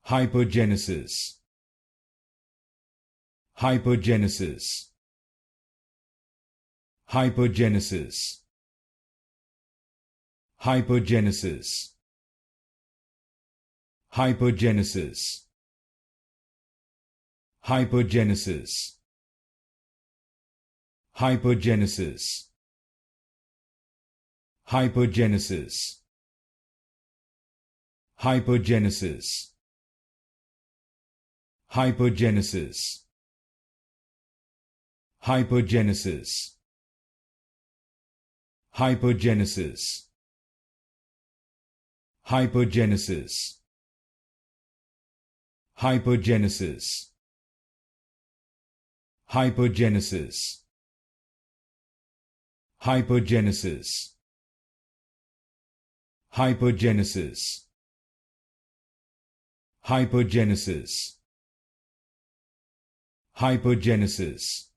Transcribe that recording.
Hypergenesis. Hypergenesis. Hypergenesis. Hypergenesis. Hypergenesis. Hypergenesis. Hypergenesis. Hypergenesis. Hypergenesis. Hypergenesis. Hypergenesis. Hypergenesis. Hypergenesis. Hypergenesis. Hypergenesis. Hypergenesis. Hypergenesis. Hypergenesis. Hypergenesis.